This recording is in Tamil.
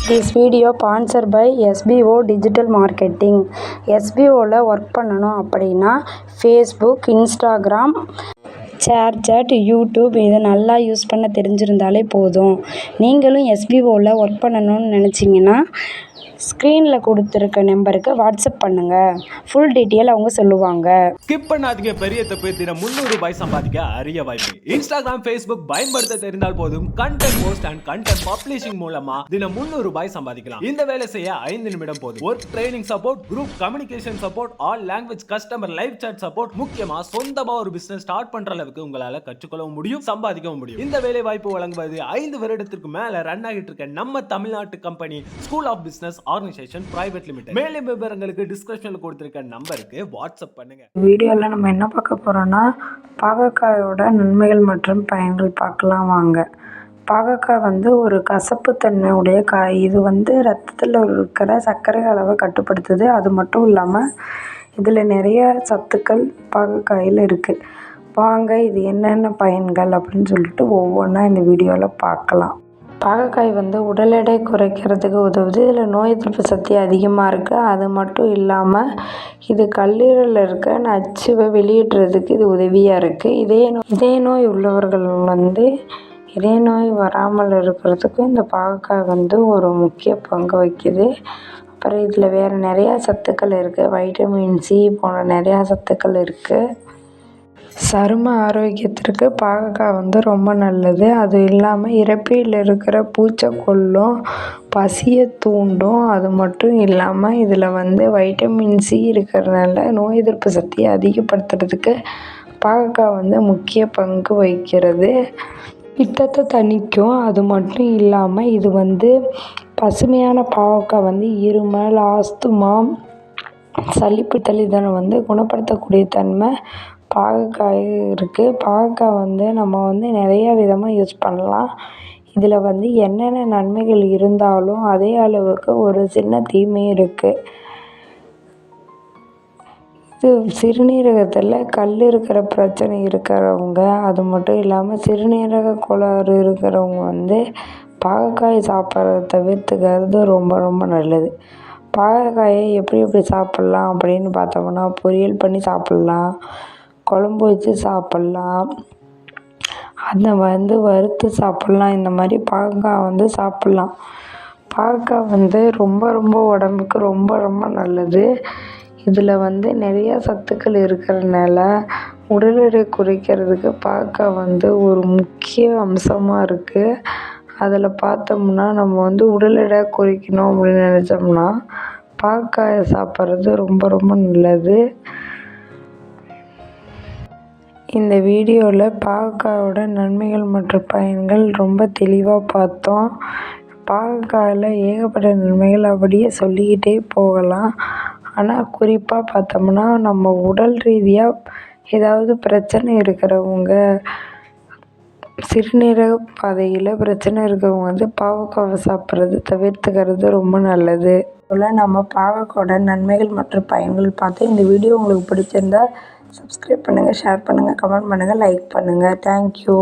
This video sponsor by SPO digital marketing. எஸ்பிஓவில் ஒர்க் பண்ணணும் அப்படின்னா ஃபேஸ்புக், இன்ஸ்டாகிராம், ஷேர்சாட், யூடியூப் இதை நல்லா யூஸ் பண்ண தெரிஞ்சிருந்தாலே போதும். நீங்களும் எஸ்பிஓவில் ஒர்க் பண்ணணும்னு நினச்சிங்கன்னா ஸ்க்ரீனில் கொடுத்துருக்க நம்பருக்கு வாட்ஸ்அப் பண்ணுங்கள். ஃபுல் டீட்டெயில் அவங்க சொல்லுவாங்க. ஸ்கிப் பண்ணாதீங்க. பெரிய தப்பு. தினம் ₹300 சம்பாதிக்க அரிய வாய்ப்பு. இன்ஸ்டாகிராம், ஃபேஸ்புக் பயன்படுத்த தெரிந்தால் போதும். Content post and content publishing மூலமா தினம் ₹300 சம்பாதிக்கலாம். இந்த வேலை செய்ய 5 நிமிடம் போதும். Work training support, group communication support, all language customer live chat support, முக்கியமா சொந்தமா ஒரு பிசினஸ் ஸ்டார்ட் பண்ற அளவுக்கு உங்களால கற்றுக்கொள்ளவும் முடியும், சம்பாதிக்கவும் முடியும். இந்த வேலை வாய்ப்பு வழங்குவது 5 வருடத்திற்கு மேல ரன் ஆகிட்டு இருக்க நம்ம தமிழ்நாட்டு company school of business organisation private limited. மேலும் விவரங்களுக்கு டிஸ்கிரிப்ஷன்ல கொடுத்திருக்க நம்பருக்கு வாட்ஸ்அப் பண்ணுங்க. வீடியோவில் நம்ம என்ன பார்க்க போறோம்னா பாகற்காயோட நன்மைகள் மற்றும் பயன்கள் பார்க்கலாம் வாங்க. பாகற்காய் ஒரு கசப்பு தன்மை உடைய காய். இது ரத்தத்தில் இருக்கிற சர்க்கரை அளவை கட்டுப்படுத்துது. அது மட்டும் இல்லாமல் இதில் நிறைய சத்துக்கள் பாகற்காயில் இருக்குது. வாங்க இது என்னென்ன பயன்கள் அப்படின்னு சொல்லிட்டு ஒவ்வொன்றா இந்த வீடியோவில் பார்க்கலாம். பாகற்காய் உடல் எடை குறைக்கிறதுக்கு உதவுது. இதில் நோய் எதிர்ப்பு சக்தி அதிகமாக இருக்குது. அது மட்டும் இல்லாமல் இது கல்லீரலில் இருக்க நச்சுவை வெளியேற்றுறதுக்கு இது உதவியாக இருக்குது. இதய நோய் உள்ளவர்கள் இதய நோய் வராமல் இருக்கிறதுக்கு இந்த பாகற்காய் ஒரு முக்கிய பங்கு வகிக்குது. அப்புறம் இதில் வேறு நிறையா சத்துக்கள் இருக்குது. வைட்டமின் சி போன்ற நிறையா சத்துக்கள் இருக்குது. சரும ஆரோக்கியத்திற்கு பாகற்காய் ரொம்ப நல்லது. அது இல்லாமல் இரைப்பையில் இருக்கிற பூச்சை கொல்லும், பசியை தூண்டும். அது மட்டும் இல்லாமல் இதில் வைட்டமின் சி இருக்கிறதுனால நோய் எதிர்ப்பு சக்தியை அதிகப்படுத்துறதுக்கு பாகற்காய் முக்கிய பங்கு வகிக்கிறது. பித்தத்தை தணிக்கும். அது மட்டும் இல்லாமல் இது பசுமையான பாகற்காய் இருமல், ஆஸ்துமா, சளிப்பிடித்தல் இதனை குணப்படுத்தக்கூடிய தன்மை பாகற்காய் இருக்குது. பாகற்காய் நம்ம நிறைய விதமாக யூஸ் பண்ணலாம். இதில் என்னென்ன நன்மைகள் இருந்தாலும் அதே அளவுக்கு ஒரு சின்ன தீமையும் இருக்குது. இது சிறுநீரகத்தில் கல் இருக்கிற பிரச்சனை இருக்கிறவங்க, அது மட்டும் இல்லாமல் சிறுநீரக கோளாறு இருக்கிறவங்க பாகற்காய் சாப்பிட்றத தவிர்த்துக்கிறது ரொம்ப ரொம்ப நல்லது. பாகற்காயை எப்படி சாப்பிட்லாம் அப்படின்னு பார்த்தோம்னா பொரியல் பண்ணி சாப்பிட்லாம், குழம்பு வச்சு சாப்பிட்லாம், அதை வறுத்து சாப்பிட்லாம். இந்த மாதிரி பாகற்காய் சாப்பிட்லாம். பாகற்காய் ரொம்ப ரொம்ப உடம்புக்கு ரொம்ப ரொம்ப நல்லது. இதில் நிறையா சத்துக்கள் இருக்கிறதுனால உடல் எடை குறைக்கிறதுக்கு பாகற்காய் ஒரு முக்கிய அம்சமாக இருக்குது. அதில் பார்த்தோம்னா நம்ம உடல் எடை குறைக்கணும் அப்படின்னு நினச்சோம்னா பாகற்காயை சாப்பிட்றது ரொம்ப ரொம்ப நல்லது. இந்த வீடியோவில் பாகற்காயோட நன்மைகள் மற்றும் பயன்கள் ரொம்ப தெளிவாக பார்த்தோம். பாகற்காயில் ஏகப்பட்ட நன்மைகள் அப்படியே சொல்லிக்கிட்டே போகலாம். ஆனால் குறிப்பாக பார்த்தோம்னா நம்ம உடல் ரீதியாக ஏதாவது பிரச்சனை இருக்கிறவங்க, சிறுநீரக பாதையில் பிரச்சனை இருக்கிறவங்க பாகற்காவை சாப்பிட்றது தவிர்த்துக்கிறது ரொம்ப நல்லது. அதில் நம்ம பாகற்காயோட நன்மைகள் மற்றும் பயன்கள் பார்த்து இந்த வீடியோ உங்களுக்கு பிடிச்சிருந்தா சப்ஸ்கிரைப் பண்ணுங்கள், ஷேர் பண்ணுங்கள், கமெண்ட் பண்ணுங்கள், லைக் பண்ணுங்கள். தேங்க்யூ.